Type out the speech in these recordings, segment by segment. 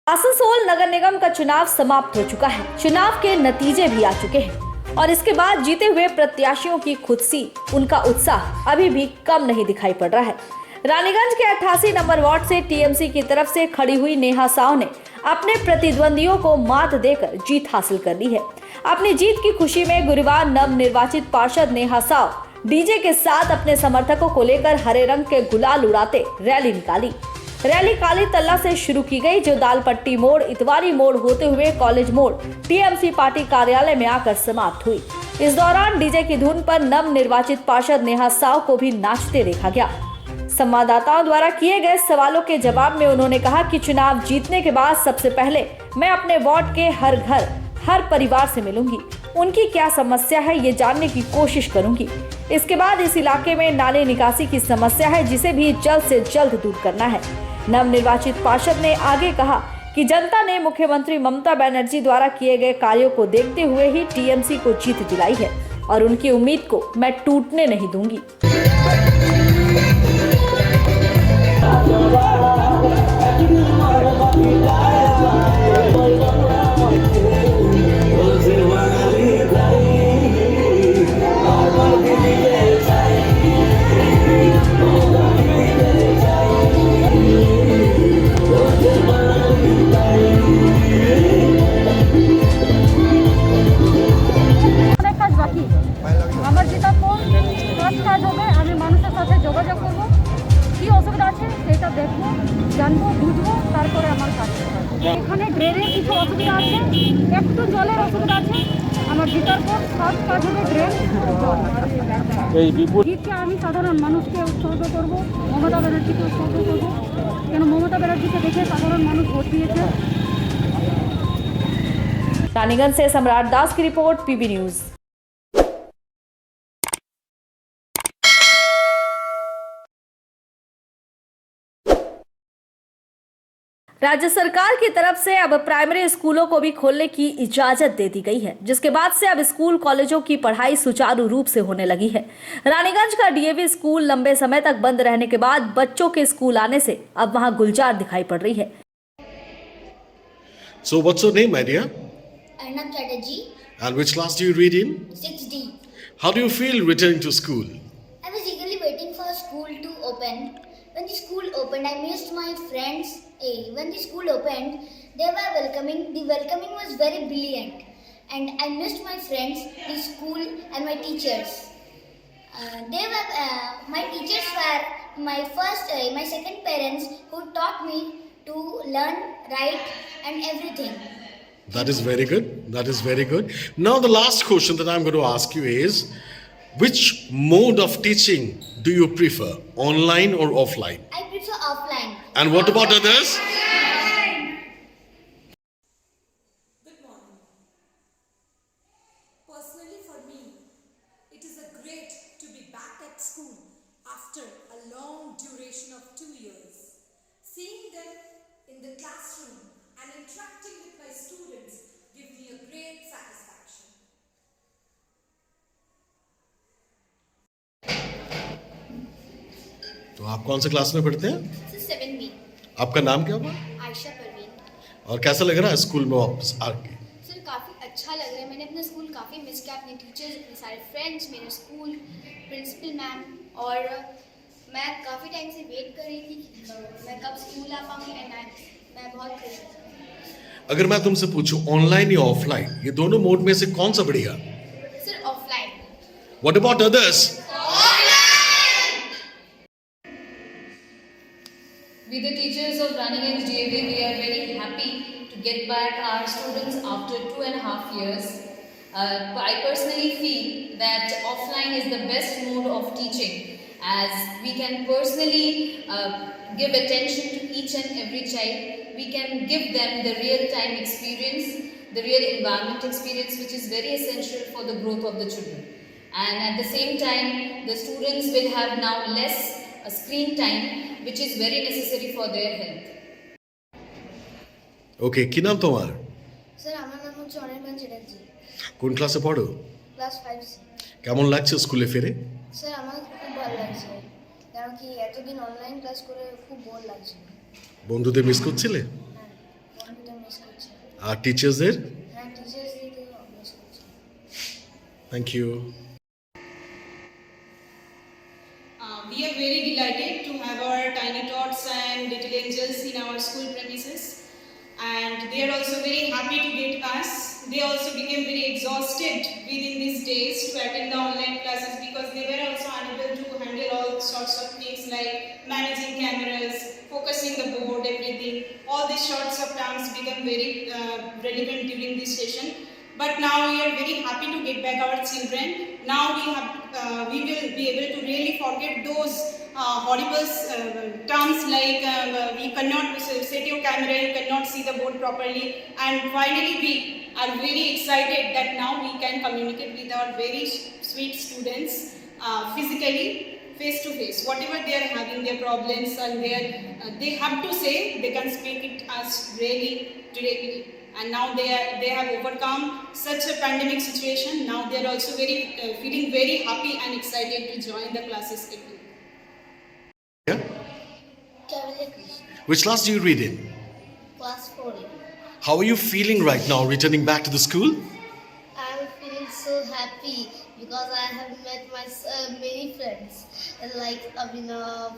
आसनसोल नगर निगम का चुनाव समाप्त हो चुका है। चुनाव के नतीजे भी आ चुके हैं और इसके बाद जीते हुए प्रत्याशियों की खुदसी, उनका उत्साह अभी भी कम नहीं दिखाई पड़ रहा है। रानीगंज के 88 नंबर वार्ड से टीएमसी की तरफ से खड़ी हुई नेहा साव ने अपने प्रतिद्वंदियों को मात देकर जीत हासिल कर ली है। अपनी जीत की खुशी में गुरुवार नव निर्वाचित पार्षद नेहा साव डीजे के साथ अपने समर्थकों को लेकर हरे रंग के गुलाल उड़ाते रैली निकाली। रैली काली तल्ला से शुरू की गई, जो दालपट्टी मोड़, इतवारी मोड़ होते हुए कॉलेज मोड़ टीएमसी पार्टी कार्यालय में आकर समाप्त हुई। इस दौरान डीजे की धुन पर नव निर्वाचित पार्षद नेहा साव को भी नाचते देखा गया। संवाददाताओं द्वारा किए गए सवालों के जवाब में उन्होंने कहा कि चुनाव जीतने के बाद सबसे पहले मैं अपने वार्ड के हर घर, हर परिवार से मिलूंगी, उनकी क्या समस्या है ये जानने की कोशिश करूंगी। इसके बाद इस इलाके में नाले निकासी की समस्या है, जिसे भी जल्द से जल्द दूर करना है। नवनिर्वाचित पार्षद ने आगे कहा कि जनता ने मुख्यमंत्री ममता बनर्जी द्वारा किए गए कार्यों को देखते हुए ही टीएमसी को जीत दिलाई है और उनकी उम्मीद को मैं टूटने नहीं दूंगी। আমার যেটা কোন ফার্স্ট কাজ হবে, আমি মানুষের সাথে যোগাযোগ করব, কী অসুবিধা আছে সেটা দেখব, জানবো, বুঝবো, তারপরে আমার কাজ করবো। এখানে ড্রেনের কিছু অসুবিধা আছে, একটু জলের অসুবিধা আছে। আমার জেতার পর ফার্স্ট কাজ হবে ড্রেন, জল। জিতকে আমি সাধারণ মানুষকে উৎসর্গ করব, মমতা ব্যানার্জিকে উৎসর্গ করব, কেন মমতা ব্যানার্জিকে দেখে সাধারণ মানুষ ভোট দিয়েছে। रानीगंज से सम्राट दास की रिपोर्ट, पीबी न्यूज। राज्य सरकार की तरफ से अब प्राइमरी स्कूलों को भी खोलने की इजाजत दे दी गई है, जिसके बाद से अब स्कूल कॉलेजों की पढ़ाई सुचारू रूप से होने लगी है। रानीगंज का डीएवी स्कूल लंबे समय तक बंद रहने के बाद बच्चों के स्कूल आने से अब वहां गुलजार दिखाई पड़ रही है। So what's your name, my dear? Arnab Chatterjee, And which class do you read in? 6D. How do you feel returning to school? I was eagerly waiting for school to open. When the school opened, I missed my friends. When the school opened, they were welcoming. The welcoming was very brilliant. And I missed my friends, the school and my teachers. My teachers were my second parents who taught me to learn, write and everything. That is very good. That is very good. Now the last question that I'm going to ask you is, which mode of teaching do you prefer, online or offline? I prefer offline. And what about others? Good morning. Personally for me, it is a great to be back at school after a long duration of 2 years. Seeing them in the classroom and interacting with my students give me a great satisfaction. तो आप कौन से class में पढ़ते हैं? 7B. आपका नाम क्या हुआ आयशा परवीन. और कैसा लग रहा है स्कूल में वापस आके? सर काफ़ी अच्छा लग रहा है. मैंने अपना स्कूल काफ़ी मिस किया, अपने टीचर्स, अपने सारे फ्रेंड्स, मेरे स्कूल, प्रिंसिपल मैम. और मैं काफ़ी टाइम से वेट कर रही थी कि मैं कब स्कूल आ पाऊँगी. एंड मैं बहुत खुश हूँ. अगर मैं तुमसे पूछूं ऑनलाइन या ऑफलाइन, ये दोनों मोड में से कौन सा बढ़िया? Sir offline. What about others? We, the teachers of Raninganj DAV, we are very happy to get back our students after 2.5 years. I personally feel that offline is the best mode of teaching, as we can personally give attention to each and every child. We can give them the real-time experience, the real environment experience, which is very essential for the growth of the children. And at the same time, the students will have now less screen time, which is very necessary for their health. ওকে, কি নাম তোমার? Sir আমার নাম হচ্ছে অনির্বাণ চ্যাটার্জি, কোন ক্লাসে পড়ো? Class 5C. কেমন লাগছে স্কুলে ফিরে? স্যার আমার খুব ভালো লাগছে, কারণ কি এতদিন অনলাইন ক্লাস করে খুব বোর লাগছে। বন্ধুদের মিস করছিলে? হ্যাঁ, অভ্যাস করছে। আর টিচার্সদের? হ্যাঁ, টিচার্সদের অভ্যাস করছে। Thank you. We are very delighted to have our tiny tots and little angels in our school premises, and they are also very happy to get us. They also became very exhausted within these days to attend the online classes because they were also unable to handle all sorts of things like managing cameras, focusing the board, everything. All these sorts of terms become very relevant during this session. But now we are very happy to get back our children. Now we will be able to really forget those horrible terms like you cannot set your camera, you cannot see the board properly. And finally we are very excited that now we can communicate with our very sweet students physically, face to face. Whatever they are having their problems and they have to say, they can speak it us really directly. And now they have overcome such a pandemic situation. Now they are also feeling very happy and excited to join the classes again. Yeah? Kavya Krishna, Which class do you read in? class 4. How are you feeling right now returning back to the school? I'm feeling so happy because I have met my many friends like Abhinav.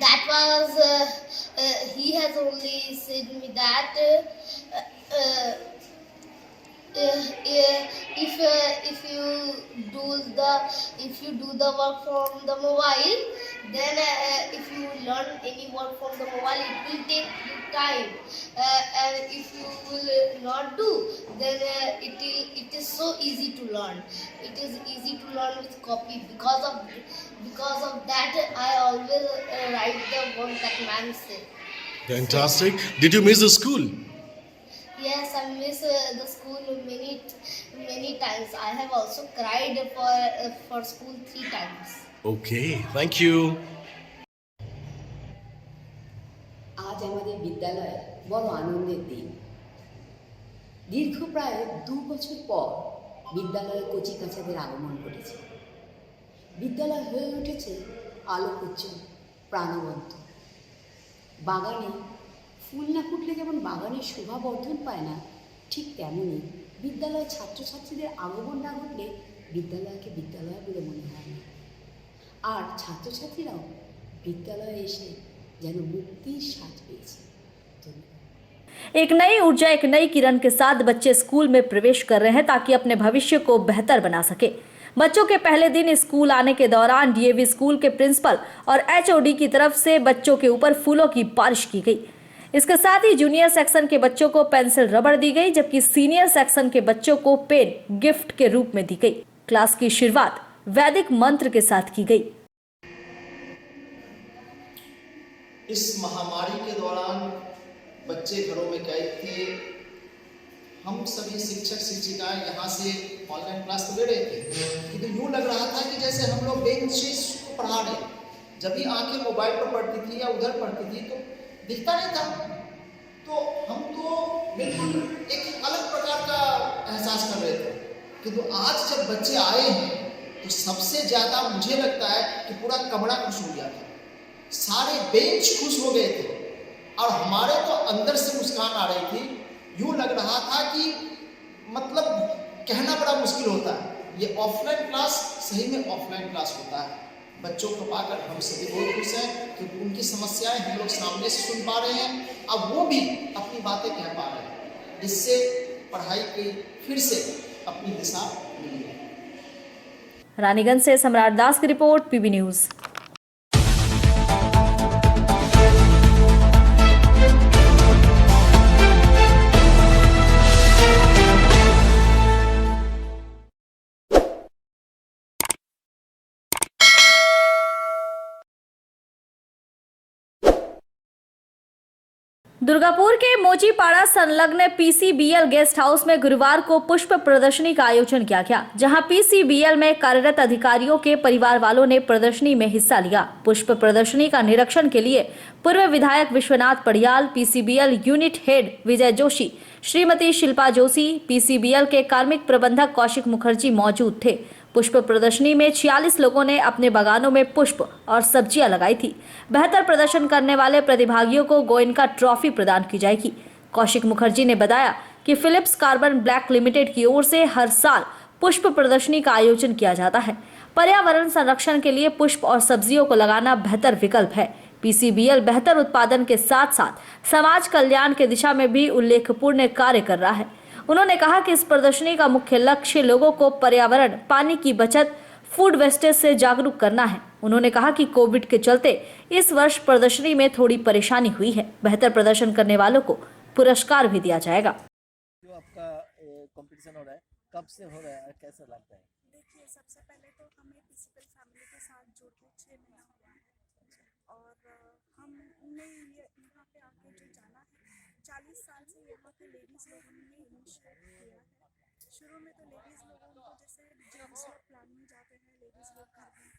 That was he has only said me that if you do the work from the mobile, then if you learn any work from the mobile, it will take time. And if you will not do, then it is so easy to learn. It is easy to learn with copy. Because of that, I always write the work that ma'am said. Fantastic. Did you miss the school? Yes, I miss the school many times. I have also cried for school 3 times. Okay, thank you. আজ আমাদের বিদ্যালয়ে বড় আনন্দের দিন। দীর্ঘ প্রায় 2 বছর পর বিদ্যালয়ে কচিকাঁচাদের আগমন ঘটেছে। বিদ্যালয় হয়ে উঠেছে আলোকোজ্জ্বল, প্রাণবন্ত। বাগানে ফুল না ফুটলে যেমন বাগানের শোভা বর্ধন পায় না, ঠিক তেমনই বিদ্যালয়ের ছাত্রছাত্রীদের আগমন না ঘটলে বিদ্যালয়কে বিদ্যালয় বলে মনে হয় না। আর ছাত্রছাত্রীরাও বিদ্যালয়ে এসে যেন মুক্তির স্বাদ পেয়েছে। एक नई ऊर्जा, एक नई किरण के साथ बच्चे स्कूल में प्रवेश कर रहे हैं ताकि अपने भविष्य को बेहतर बना सके। बच्चों के पहले दिन स्कूल आने के दौरान डीएवी स्कूल के प्रिंसिपल और एचओडी की तरफ से बच्चों के ऊपर फूलों की बारिश की गई। इसके साथ ही जूनियर सेक्शन के बच्चों को पेंसिल रबड़ दी गई, जबकि सीनियर सेक्शन के बच्चों को पेन गिफ्ट के रूप में दी गई। क्लास की शुरुआत वैदिक मंत्र के साथ की गई। इस महामारी के दौरान बच्चे घरों में कैद थे। हम सभी शिक्षक शिक्षिकाएं यहाँ से ऑनलाइन क्लास तो ले रहे थे, किंतु यूँ लग रहा था कि जैसे हम लोग बेंचेस को पढ़ा रहे। जब भी आंखें मोबाइल पर पढ़ती थी या उधर पढ़ती थी तो दिखता नहीं था। तो हम तो बिल्कुल एक अलग प्रकार का एहसास कर रहे थे। किंतु आज जब बच्चे आए हैं तो सबसे ज़्यादा मुझे लगता है कि पूरा कमरा खुश हो गया था, सारे बेंच खुश हो गए थे और हमारे तो अंदर से मुस्कान आ रही थी। यूँ लग रहा था कि मतलब कहना बड़ा मुश्किल होता है, ये ऑफलाइन क्लास सही में ऑफलाइन क्लास होता है। बच्चों को पाकर हम सभी बहुत खुश हैं क्योंकि उनकी समस्याएं हम लोग सामने से सुन पा रहे हैं, अब वो भी अपनी बातें कह पा रहे हैं। इससे पढ़ाई की फिर से अपनी दिशा मिली है। रानीगंज से सम्राट दास की रिपोर्ट, पीबी न्यूज। दुर्गापुर के मोचीपाड़ा संलग्न पीसीबीएल गेस्ट हाउस में गुरुवार को पुष्प प्रदर्शनी का आयोजन किया गया, जहां पीसीबीएल में कार्यरत अधिकारियों के परिवार वालों ने प्रदर्शनी में हिस्सा लिया। पुष्प प्रदर्शनी का निरीक्षण के लिए पूर्व विधायक विश्वनाथ पड़ियाल, पीसीबीएल यूनिट हेड विजय जोशी, श्रीमती शिल्पा जोशी, पीसीबीएल के कार्मिक प्रबंधक कौशिक मुखर्जी मौजूद थे। पुष्प प्रदर्शनी में 46 लोगों ने अपने बागानों में पुष्प और सब्जियां लगाई थी। बेहतर प्रदर्शन करने वाले प्रतिभागियों को गोयनका ट्रॉफी प्रदान की जाएगी। कौशिक मुखर्जी ने बताया कि फिलिप्स कार्बन ब्लैक लिमिटेड की ओर से हर साल पुष्प प्रदर्शनी का आयोजन किया जाता है। पर्यावरण संरक्षण के लिए पुष्प और सब्जियों को लगाना बेहतर विकल्प है। पीसीबीएल बेहतर उत्पादन के साथ साथ समाज कल्याण की दिशा में भी उल्लेखपूर्ण कार्य कर रहा है। उन्होंने कहा कि इस प्रदर्शनी का मुख्य लक्ष्य लोगों को पर्यावरण, पानी की बचत, फूड वेस्टेज से जागरूक करना है। उन्होंने कहा कि कोविड के चलते इस वर्ष प्रदर्शनी में थोड़ी परेशानी हुई है। बेहतर प्रदर्शन करने वालों को पुरस्कार भी दिया जाएगा। जो आपका कंपटीशन हो रहा है, कब से हो रहा है, कैसा लगता है? देखिए, सबसे पहले तो हमें पीसीबीएल फैमिली के साथ जुड़ के 6 महीना हुआ है और हमने यहाँ पे आके जो जाना है, 40 साल से यहाँ के लेडीज़ लोगों ने इनिशिएट किया है। शुरू में तो लेडीज़ लोगों को जैसे जेंट्स लोग प्लान में जाते हैं, लेडीज़ लोग घर में,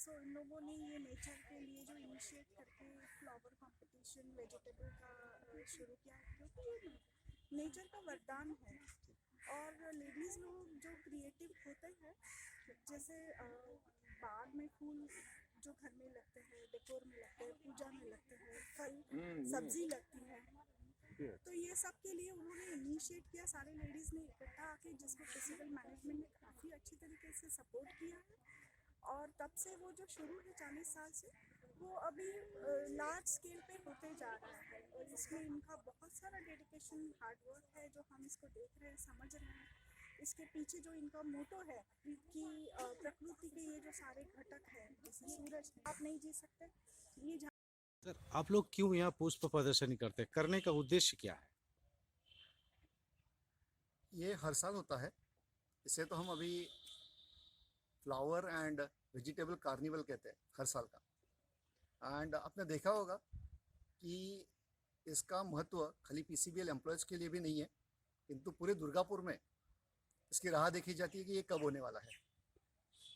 सो इन लोगों ने ये नेचर के लिए जो इनिशिएट करके फ्लावर कंपटीशन, वेजिटेबल का शुरू किया है, क्योंकि नेचर का वरदान है। और लेडीज़ लोग जो क्रिएटिव होते हैं, जैसे बाग में फूल जो घर में लगते हैं, डेकोर में लगते हैं, पूजा में लगते हैं, फल सब्जी लगती है, तो ये सब के लिए उन्होंने इनिशिएट किया। सारे लेडीज़ ने इकट्ठा आके, जिसको फेस्टिवल मैनेजमेंट ने काफ़ी अच्छी तरीके से सपोर्ट किया है और तब से वो जो शुरू है 40 साल से, वो अभी लार्ज स्केल पे होते जा रहा है और इसमें इनका बहुत सारा डेडिकेशन, हार्डवर्क है जो हम इसको देख रहे हैं, समझ रहे हैं। इसके पीछे जो इनका मोटो है कि प्रकृति के ये जो सारे घटक हैं, जैसे सूरज आप नहीं जी सकते, ये सर, आप लोग क्यों यहाँ पुष्प प्रदर्शनी करते हैं? करने का उद्देश्य क्या है? ये हर साल होता है। इसे तो हम अभी फ्लावर एंड वेजिटेबल कार्निवल कहते हैं हर साल का। एंड आपने देखा होगा कि इसका महत्व खाली पीसीबीएल एम्प्लॉयज़ के लिए भी नहीं है, किंतु पूरे दुर्गापुर में इसकी राह देखी जाती है कि ये कब होने वाला है।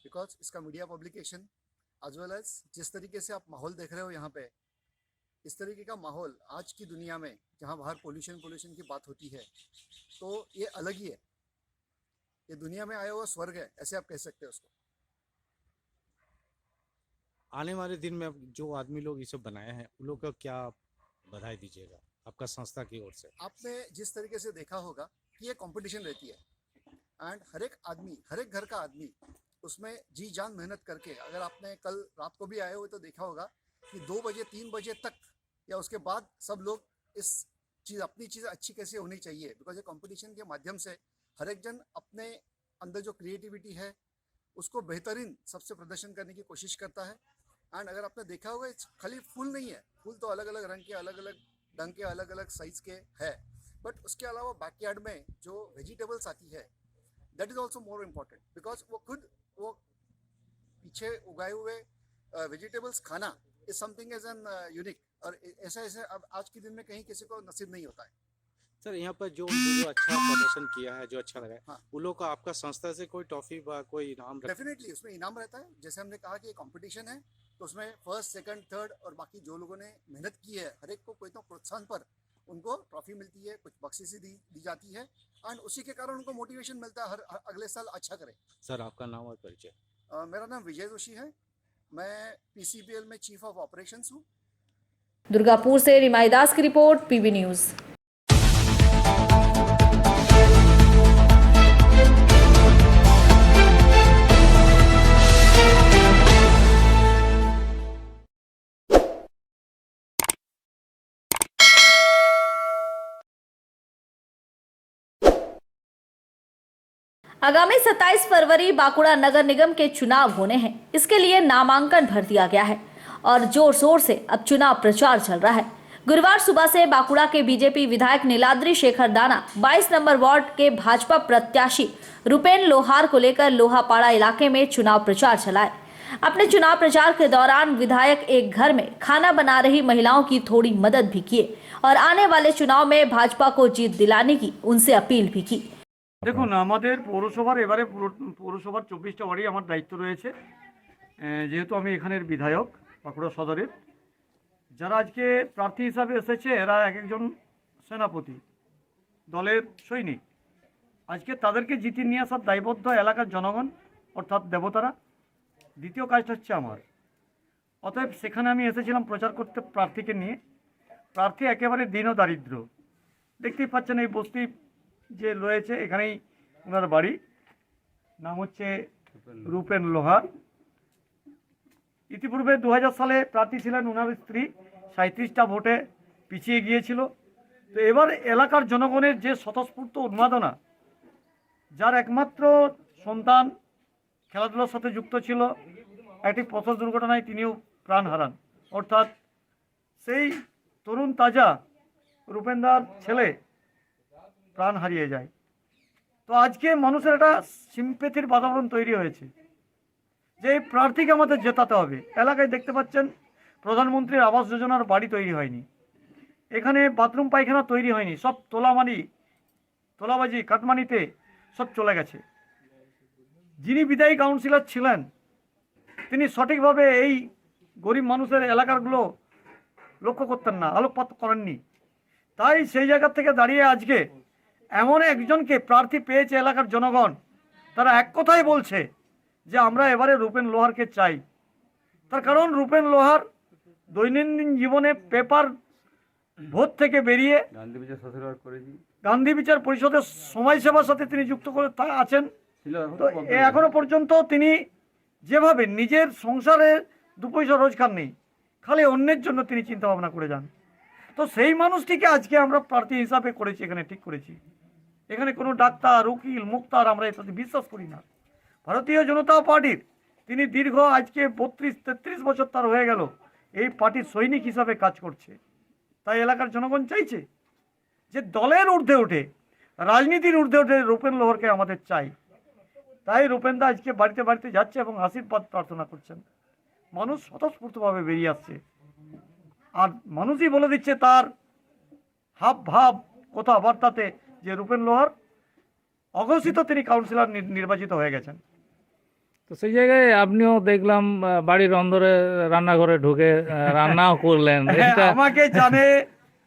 बिकॉज इसका media publication as well as जिस तरीके से आप माहौल देख रहे हो यहाँ पे, इस तरीके का माहौल आज की दुनिया में जहाँ बाहर पोल्यूशन की बात होती है, तो ये अलग ही है। ये दुनिया में आया हुआ स्वर्ग है, ऐसे आप कह सकते हैं उसको। आने वाले दिन में जो आदमी लोग ये सब बनाए हैं, उन लोग का क्या बधाई दीजिएगा आपका संस्था की ओर से? आपने जिस तरीके से देखा होगा कि ये कंपटीशन रहती है एंड हर एक आदमी, हर एक घर का आदमी उसमें जी जान मेहनत करके, अगर आपने कल रात को भी आए हुए तो देखा होगा कि 2 बजे 3 बजे तक या उसके बाद सब लोग इस चीज़, अपनी चीज़ अच्छी कैसे होनी चाहिए, बिकॉज ये कंपटीशन के माध्यम से हर एक जन अपने अंदर जो क्रिएटिविटी है उसको बेहतरीन सबसे प्रदर्शन करने की कोशिश करता है। एंड अगर आपने देखा होगा, खाली फूल नहीं है, फूल तो अलग अलग रंग के, अलग अलग ढंग के, अलग अलग साइज के है, बट उसके अलावा बैकयार्ड में जो वेजिटेबल्स आती है, that is also more important, because वो पीछे उगाए हुए वेजिटेबल्स खाना is something as an unique, और ऐसे अब आज के दिन में कहीं किसी को नसीब नहीं होता है। सर, यहाँ पर जो अच्छा प्रदर्शन किया है, जो अच्छा लगा है, हाँ, उन लोग का आपका संस्था से कोई ट्रॉफी व कोई इनाम? डेफिनेटली उसमें इनाम रहता है। जैसे हमने कहा कि ये कंपटीशन है, तो उसमें फर्स्ट, सेकंड, थर्ड और बाकी जो लोगों ने मेहनत की है, हर एक को कोई तो प्रोत्साहन पर उनको ट्रॉफी मिलती है, कुछ बख्शीशी दी जाती है, एंड उसी के कारण उनको मोटिवेशन मिलता है हर अगले साल अच्छा करें। सर, आपका नाम और परिचय? मेरा नाम विजय जोशी है, मैं पीसीबीएल में चीफ ऑफ ऑपरेशंस हूँ। दुर्गापुर से रिमाई दास की रिपोर्ट, पीबी न्यूज़। आगामी 27 फरवरी बांकुड़ा नगर निगम के चुनाव होने हैं। इसके लिए नामांकन भर दिया गया है और जोर शोर से अब चुनाव प्रचार चल रहा है। गुरुवार सुबह से बांकुड़ा के बीजेपी विधायक नीलाद्री शेखर दाना 22 नंबर वार्ड के भाजपा प्रत्याशी रुपेन लोहार को लेकर लोहापाड़ा इलाके में चुनाव प्रचार चलाए। अपने चुनाव प्रचार के दौरान विधायक एक घर में खाना बना रही महिलाओं की थोड़ी मदद भी किए और आने वाले चुनाव में भाजपा को जीत दिलाने की उनसे अपील भी की। দেখুন, আমাদের পৌরসভার এবারে পৌরসভার 24টা ওয়ার্ডই আমার দায়িত্ব রয়েছে। যেহেতু আমি এখানের বিধায়ক বাঁকুড়া সদরের, যারা আজকে প্রার্থী হিসাবে এসেছে এরা এক একজন সেনাপতি, দলের সৈনিক। আজকে তাদেরকে জিতিয়ে নিয়ে আসার দায়বদ্ধ এলাকার জনগণ অর্থাৎ দেবতারা। দ্বিতীয় কাজটা হচ্ছে আমার, অতএব সেখানে আমি এসেছিলাম প্রচার করতে প্রার্থীকে নিয়ে। প্রার্থী একেবারে দীন ও দারিদ্র, দেখতেই পাচ্ছেন এই বস্তি যে রয়েছে এখানেই ওনার বাড়ি, নাম হচ্ছে রূপেন লোহার। ইতিপূর্বে 2000 সালে প্রার্থী ছিলেন ওনার স্ত্রী, 37টা ভোটে পিছিয়ে গিয়েছিল। তো এবার এলাকার জনগণের যে স্বতঃস্ফূর্ত উন্মাদনা, যার একমাত্র সন্তান খেলাধুলার সাথে যুক্ত ছিল, একটি পথ দুর্ঘটনায় তিনিও প্রাণ হারান, অর্থাৎ সেই তরুণ তাজা রূপেন্দার ছেলে প্রাণ হারিয়ে যায়। তো আজকে মানুষের একটা সিম্পেথির বাতাবরণ তৈরি হয়েছে যে এই প্রার্থীকে আমাদের জেতাতে হবে। এলাকায় দেখতে পাচ্ছেন প্রধানমন্ত্রীর আবাস যোজনার বাড়ি তৈরি হয়নি, এখানে বাথরুম পায়খানা তৈরি হয়নি, সব তোলাবাজি কাটমানিতে সব চলে গেছে। যিনি বিদায়ী কাউন্সিলর ছিলেন তিনি সঠিকভাবে এই গরিব মানুষের এলাকাগুলো লক্ষ্য করতেন না, আলোকপাত করেননি। তাই সেই জায়গা থেকে দাঁড়িয়ে আজকে এমন একজনকে প্রার্থী পেয়েছে এলাকার জনগণ, তারা এক কথাই বলছে যে আমরা এবারে রূপেন লোহারকে চাই। তার কারণ রূপেন লোহার দৈনন্দিন জীবনে পেপার ভোট থেকে বেরিয়ে গান্ধী বিচার পরিষদের সমাজসেবার সাথে তিনি যুক্ত করে আছেন। তো এখনো পর্যন্ত তিনি যেভাবে নিজের সংসারে 2 পয়সা রোজগার নেই, খালি অন্যের জন্য তিনি চিন্তা ভাবনা করে যান। তো সেই মানুষটিকে আজকে আমরা প্রার্থী হিসাবে করেছি, এখানে ঠিক করেছি। এখানে কোনো ডাক্তার, উকিল, মুক্তার আমরা এটাতে বিশ্বাস করি না। ভারতীয় জনতা পার্টির তিনি দীর্ঘ আজকে 32-33 বছর তার হয়ে গেল এই পার্টির সৈনিক হিসাবে কাজ করছে। তাই এলাকার জনগণ চাইছে যে দলের ঊর্ধ্বে উঠে, রাজনীতির ঊর্ধ্বে উঠে রূপেন লোহারকে আমাদের চাই। তাই রূপেনদা আজকে বাড়িতে বাড়িতে যাচ্ছে এবং আশীর্বাদ প্রার্থনা করছেন। মানুষ স্বতঃস্ফূর্তভাবে বেরিয়ে আসছে, আর মানুষই বলে দিচ্ছে তার হাব ভাব কথাবার্তাতে যে রূপেন লোহার অঘোষিত তিনি কাউন্সিলর নির্বাচিত হয়ে গেছেন। তো সেই জায়গায় আপনিও দেখলাম বাড়ির অন্দরে রান্নাঘরে ঢুকে রান্নাও করলেন। আমাকে জানে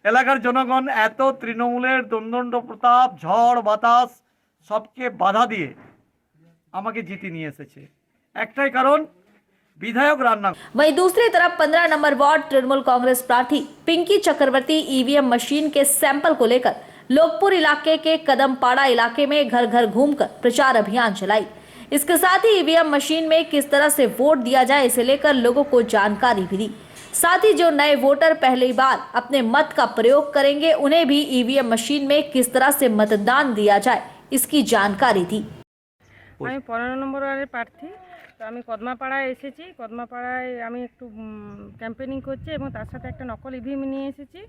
এলাকার জনগণ, এত তৃণমূলের দণ্ডদণ্ড প্রতাপ, ঝড় বাতাস সবকে বাধা দিয়ে আমাকে জিতে নিয়ে এসেছে, একটাই কারণ विधायक रान्ना। वहीं दूसरी तरफ 15 नंबर वार्ड तृणमूल कांग्रेस प्रार्थी पिंकी चक्रवर्ती ईवीएम मशीन के सैंपल को लेकर लोकपुर इलाके के कदमपाड़ा इलाके में घर घर घूमकर प्रचार अभियान चलाई। इसके साथ ही ईवीएम मशीन में किस तरह से वोट दिया जाए इसे लेकर लोगों को जानकारी भी दी। साथ ही जो नए वोटर पहली बार अपने मत का प्रयोग करेंगे उन्हें भी ईवीएम मशीन में किस तरह से मतदान दिया जाए इसकी जानकारी दी। 15 নম্বর ওয়ার্ডের প্রার্থী। তো আমি কদমাপাড়ায় এসেছি, কদমাপাড়ায় আমি একটু ক্যাম্পেনিং করছি এবং তার সাথে একটা নকল ইভিএম নিয়ে এসেছি।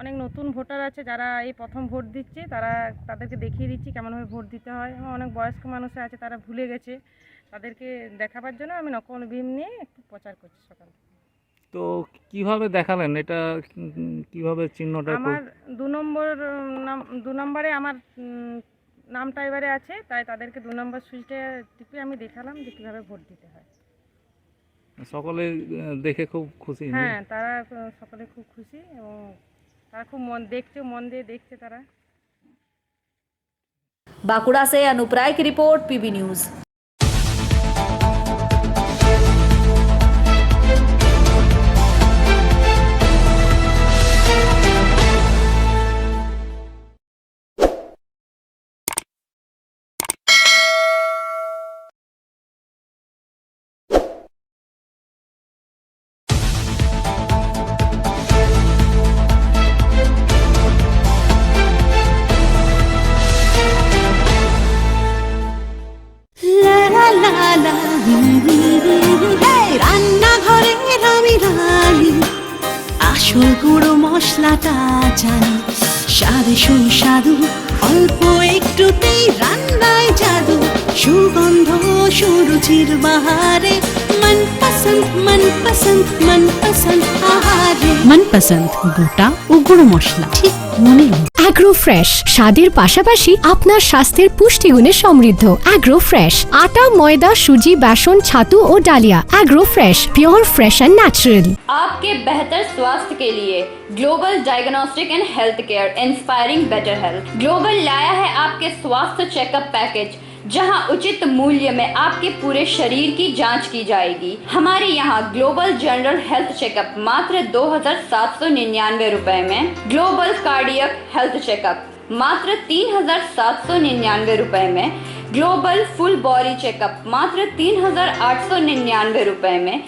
অনেক নতুন ভোটার আছে যারা এই প্রথম ভোট দিচ্ছে, তাদেরকে দেখিয়ে দিচ্ছি কেমনভাবে ভোট দিতে হয়। এবং অনেক বয়স্ক মানুষ আছে তারা ভুলে গেছে, তাদেরকে দেখাবার জন্য আমি নকল ইভিএম নিয়ে একটু প্রচার করছি সকাল। তো কিভাবে দেখালেন এটা, কিভাবে চিহ্নটা? আমার 2 নম্বরে আমার নামটা এবারে আছে, তাই তাদেরকে 2 নম্বর সুইচটা টিপে আমি দেখালাম যে কীভাবে ভোট দিতে হয়। সকলে দেখে খুব খুশি? হ্যাঁ, তারা সকলে খুব খুশি এবং তারা খুব মন দিয়ে দেখছে তারা। बांकुड़ा से अनूप राय की रिपोर्ट, पीबी न्यूज। রান্নাঘরের আমি রানী, আসল গুঁড়ো মশলাটা জানি, স্বাদে সুস্বাদু অল্প একটুতেই রান্নায় জাদু, সুগন্ধ সুরুচির বাহারে मनपसंद मनपसंद मनपसंद आहारे मनपसंद গোটা ও গুঁড়ো মশলা ঠিক মনে। অ্যাগ্রো ফ্রেশ স্বাদের পাশাপাশি আপনার স্বাস্থ্যের পুষ্টিগুণে সমৃদ্ধ। অ্যাগ্রো ফ্রেশ আটা, ময়দা, সুজি, বেসন, ছাতু ও ডালিয়া। Agro fresh pure fresh and natural. आपके बेहतर स्वास्थ्य के लिए global diagnostic and health care inspiring better health. Global लाया है आपके स्वास्थ्य चेकअप पैकेज जहां उचित मूल्य में आपके पूरे शरीर की जांच की जाएगी। हमारे यहां ग्लोबल जनरल हेल्थ चेकअप मात्र 2,799 रुपए में, ग्लोबल कार्डियक हेल्थ चेकअप मात्र 3,799 रुपए में, ग्लोबल फुल बॉडी चेकअप मात्र 3,899 रुपए में,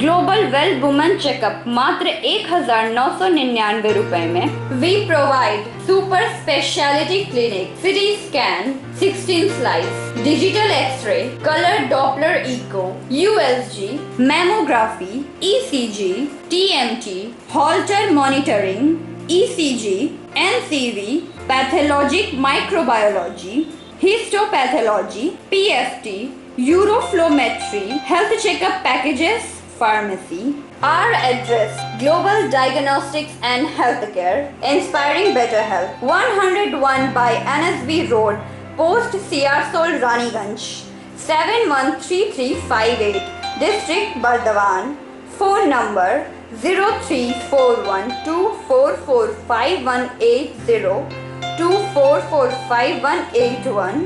ग्लोबल वेल वुमेन चेकअप मात्र 1,999 रुपए में। We provide super speciality clinic, CT scan, 16 slice, digital x-ray, colour Doppler echo, USG, mammography, ECG, TMT, Holter monitoring, ECG, NCV, pathologic microbiology, histopathology, PFT, uroflowmetry, health checkup packages, pharmacy. Our address: Global Diagnostics and Healthcare, Inspiring Better Health, 101 by NSB Road, Post Siarsol, Raniganj, 713358, District Bardhaman. Phone number 0341244580, 24458181,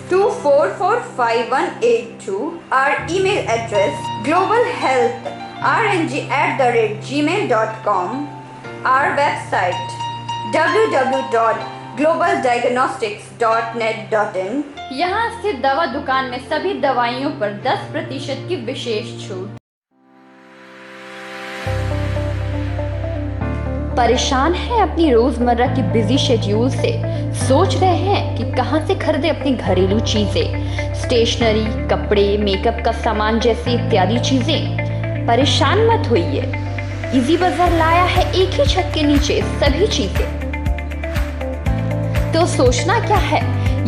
24458182. Our email address: globalhealthrng@gmail.com. Our website: www.globaldiagnostics.net.in. यहाँ स्थित दवा दुकान में सभी दवाइयों पर 10% की विशेष छूट। परेशान हैं अपनी रोजमर्रा की बिजी शेड्यूल से? सोच रहे हैं कि कहां से खरीदें अपनी घरेलू चीजें, स्टेशनरी, कपड़े, मेकअप का सामान जैसी इत्यादि चीजें? परेशान मत होइए, इजी बाजार लाया है एक ही छत के नीचे सभी चीजें। तो सोचना क्या है,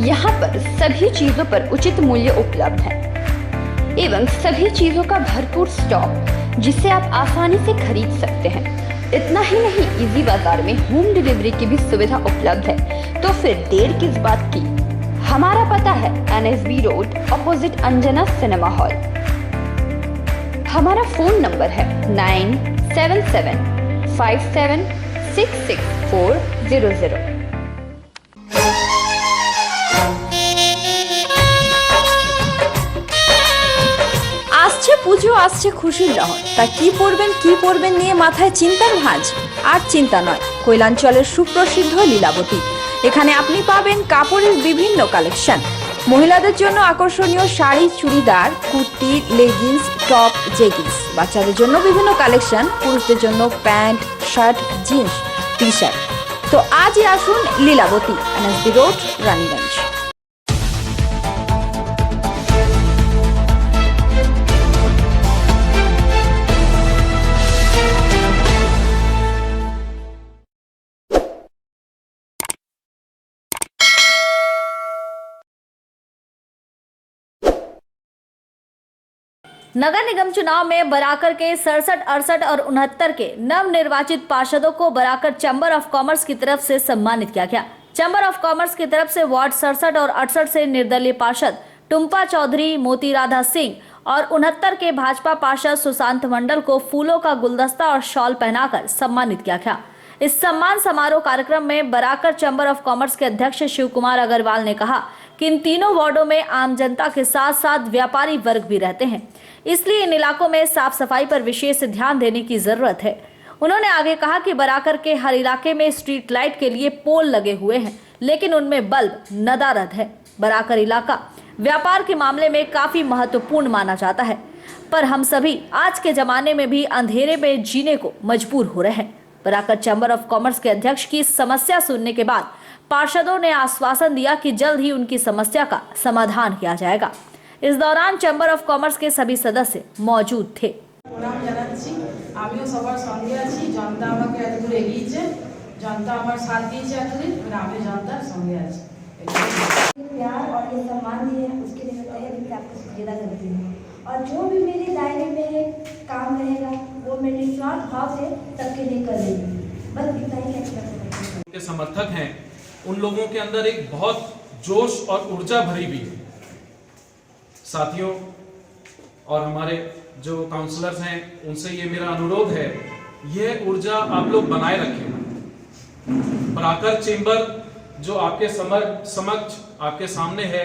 यहाँ पर सभी चीजों पर उचित मूल्य उपलब्ध है एवं सभी चीजों का भरपूर स्टॉक, जिसे आप आसानी से खरीद सकते हैं। इतना ही नहीं, इजी बाजार में होम डिलीवरी की भी सुविधा उपलब्ध है। तो फिर देर किस बात की? हमारा पता है NSB road, opposite Anjana cinema hall. हमारा फोन नंबर है 9775766400। আসছে পুজো, আসছে খুশির লহর, তা কি পরবেন নিয়ে মাথায় চিন্তার ভাঁজ। আর চিন্তা নয়, কৈলাঞ্চলের সুপ্রসিদ্ধ লীলাবতী। এখানে আপনি পাবেন কাপড়ের বিভিন্ন কালেকশন, মহিলাদের জন্য আকর্ষণীয় sari, churidar, kurti, leggings, top, jeggings, বাচ্চাদের জন্য বিভিন্ন কালেকশন, পুরুষদের জন্য প্যান্ট, শার্ট, জিন্স, টি-শার্ট। তো আজই আসুন লীলাবতী, NSB রোড, রানীগঞ্জ। नगर निगम चुनाव में बराकर के 67, 68 और 69 के नव निर्वाचित पार्षदों को बराकर चैम्बर ऑफ कॉमर्स की तरफ से सम्मानित किया गया। चैम्बर ऑफ कॉमर्स की तरफ से वार्ड 67 और 68 से निर्दलीय पार्षद टुम्पा चौधरी, मोती राधा सिंह और 69 के भाजपा पार्षद सुशांत मंडल को फूलों का गुलदस्ता और शॉल पहनाकर सम्मानित किया गया। इस सम्मान समारोह कार्यक्रम में बराकर चैम्बर ऑफ कॉमर्स के अध्यक्ष शिव कुमार अग्रवाल ने कहा कि इन तीनों वार्डों में आम जनता के साथ साथ व्यापारी वर्ग भी रहते हैं, इसलिए इन इलाकों में साफ सफाई पर विशेष ध्यान देने की जरूरत है। उन्होंने आगे कहा कि बराकर के हर इलाके में स्ट्रीट लाइट के लिए पोल लगे हुए हैं, लेकिन उनमें बल्ब नदारद है। बराकर इलाका व्यापार के मामले में काफी महत्वपूर्ण माना जाता है, पर हम सभी आज के जमाने में भी अंधेरे में जीने को मजबूर हो रहे हैं। बराकर चैम्बर ऑफ कॉमर्स के अध्यक्ष की समस्या सुनने के बाद पार्षदों ने आश्वासन दिया कि जल्द ही उनकी समस्या का समाधान किया जाएगा। इस दौरान चैम्बर ऑफ कॉमर्स के सभी सदस्य मौजूद थे। প্রণাম জানাচ্ছি, আমিও সবার সঙ্গে আছি। জনতা আমাকে এতদূর এগিয়েছে, জনতা আমার সাথ দিয়েছে এতদিন, আমি জনতার সঙ্গে আছি। प्यार और ये सम्मान दिए उसके लिए मैं तहे दिल से आपको शुक्रिया अदा करती हूँ। और जो भी मेरे दायरे में काम रहेगा वो मैं निस्वार्थ भाव से सबके लिए कर रही हूँ। बस इतना ही कहना चाहती हूँ। उनके समर्थक हैं, उन लोगों के अंदर एक बहुत जोश और ऊर्जा भरी भी है। साथियों और हमारे जो काउंसलर्स हैं, उनसे ये मेरा अनुरोध है, ये ऊर्जा आप लोग बनाए रखें। बराकर चेंबर जो आपके समक्ष आपके सामने है,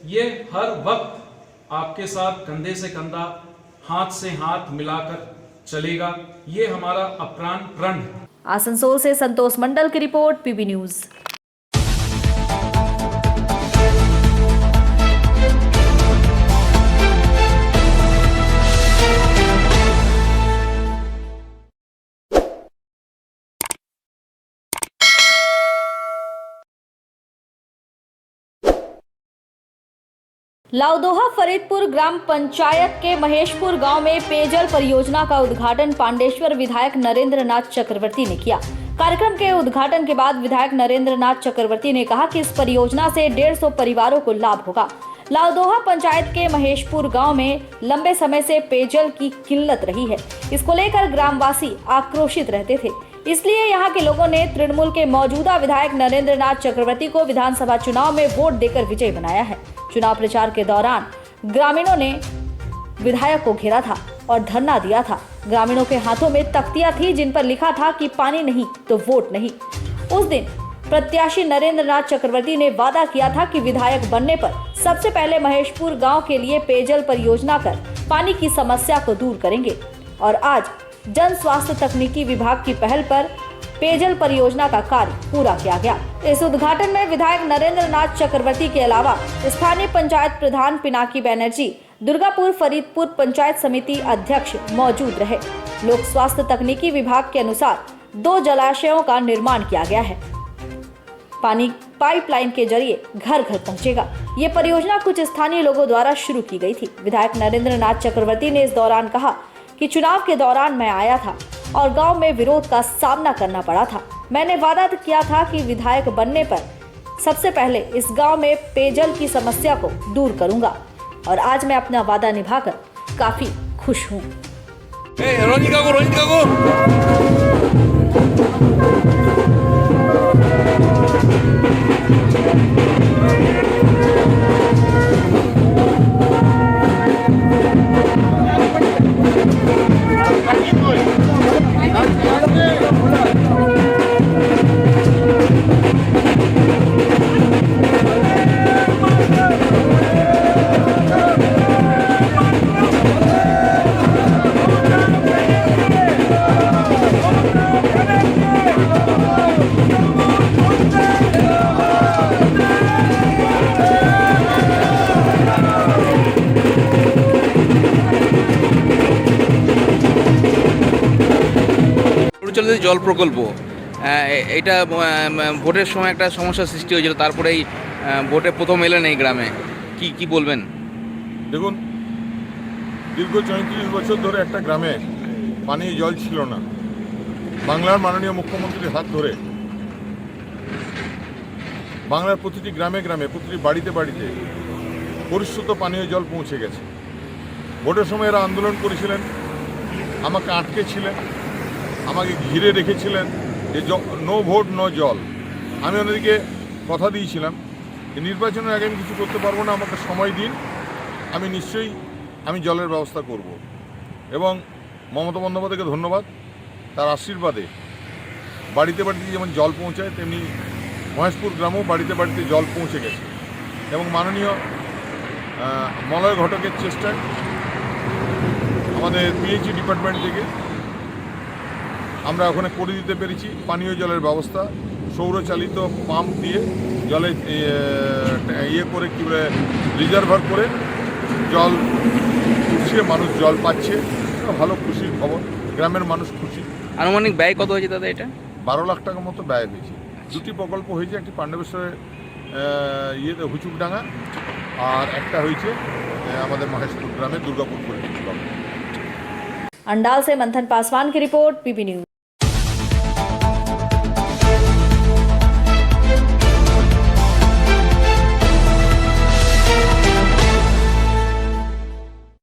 ये हर वक्त आपके साथ कंधे से कंधा, हाथ से हाथ मिलाकर चलेगा। ये हमारा अप्राण प्रण है। आसनसोल से संतोष मंडल की रिपोर्ट, पीबी न्यूज। लाउदोहा फरीदपुर ग्राम पंचायत के महेशपुर गांव में पेयजल परियोजना का उद्घाटन पांडेश्वर विधायक नरेंद्र नाथ चक्रवर्ती ने किया। कार्यक्रम के उद्घाटन के बाद विधायक नरेंद्र नाथ चक्रवर्ती ने कहा कि इस परियोजना से 150 परिवारों को लाभ होगा। लाउदोहा पंचायत के महेशपुर गांव में लंबे समय से पेयजल की किल्लत रही है। इसको लेकर ग्रामवासी आक्रोशित रहते थे, इसलिए यहाँ के लोगों ने तृणमूल के मौजूदा विधायक नरेंद्र नाथ चक्रवर्ती को विधानसभा चुनाव में वोट देकर विजयी बनाया है। चुनाव प्रचार के दौरान ग्रामीणों ने विधायक को घेरा था और धरना दिया था। ग्रामीणों के हाथों में तख्तियां थी जिन पर लिखा था कि पानी नहीं तो वोट नहीं। उस दिन प्रत्याशी नरेंद्र नाथ चक्रवर्ती ने वादा किया था कि विधायक बनने पर सबसे पहले महेशपुर गांव के लिए पेयजल परियोजना कर पानी की समस्या को दूर करेंगे। और आज जन स्वास्थ्य तकनीकी विभाग की पहल पर पेयजल परियोजना का कार्य पूरा किया गया। इस उद्घाटन में विधायक नरेंद्र नाथ चक्रवर्ती के अलावा स्थानीय पंचायत प्रधान पिनाकी बनर्जी, दुर्गापुर फरीदपुर पंचायत समिति अध्यक्ष मौजूद रहे। लोक स्वास्थ्य तकनीकी विभाग के अनुसार 2 जलाशयों का निर्माण किया गया है। पानी पाइपलाइन के जरिए घर घर पहुंचेगा। ये परियोजना कुछ स्थानीय लोगों द्वारा शुरू की गई थी। विधायक नरेंद्र नाथ चक्रवर्ती ने इस दौरान कहा कि चुनाव के दौरान मैं आया था और गांव में विरोध का सामना करना पड़ा था। मैंने वादा किया था कि विधायक बनने पर सबसे पहले इस गांव में पेयजल की समस्या को दूर करूंगा और आज मैं अपना वादा निभाकर काफी खुश हूं। জল প্রকল্প এটা ভোটের সময় একটা সমস্যার সৃষ্টি হয়েছিল, তারপরেই ভোটে প্রথম এলেন এই গ্রামে, কি বলবেন? দেখুন, দীর্ঘ 34 বছর ধরে একটা গ্রামে পানীয় জল ছিল না। বাংলার মাননীয় মুখ্যমন্ত্রীর হাত ধরে বাংলার প্রতিটি গ্রামে গ্রামে, প্রতিটি বাড়িতে বাড়িতে পরিশুদ্ধ পানীয় জল পৌঁছে গেছে। ভোটের সময় এরা আন্দোলন করেছিলেন, আমাকে আটকে ছিলেন, আমাকে ঘিরে রেখেছিলেন যে নো ভোট নো জল। আমি ওনাদেরকে কথা দিয়েছিলাম যে নির্বাচনের আগে আমি কিছু করতে পারবো না, আমাকে সময় দিন, আমি নিশ্চয়ই জলের ব্যবস্থা করব। এবং মমতা বন্দ্যোপাধ্যায়কে ধন্যবাদ, তার আশীর্বাদে বাড়িতে বাড়িতে যেমন জল পৌঁছায় তেমনি মহেশপুর গ্রামেও বাড়িতে বাড়িতে জল পৌঁছে গেছে। এবং মাননীয় মলয় ঘটকের চেষ্টায় আমাদের পিএইচই ডিপার্টমেন্ট থেকে আমরা ওখানে করে দিতে পেরেছি পানীয় জলের ব্যবস্থা। সৌরচালিত পাম্প দিয়ে জলে করে কি বলে রিজার্ভার করে জল উঠছে, মানুষ জল পাচ্ছে, ভালো খুশির খবর, গ্রামের মানুষ খুশি। আনুমানিক ব্যয় কত হয়েছে দাদা? এটা 12 লাখ টাকার মতো ব্যয় হয়েছে। 2টি প্রকল্প হয়েছে, একটি পাণ্ডবেশ্বরের হুচুকডাঙ্গা আর একটা হয়েছে আমাদের মহেশপুর গ্রামে দুর্গাপুর। अंडाल से मंथन पासवान की रिपोर्ट, पीबी न्यूज।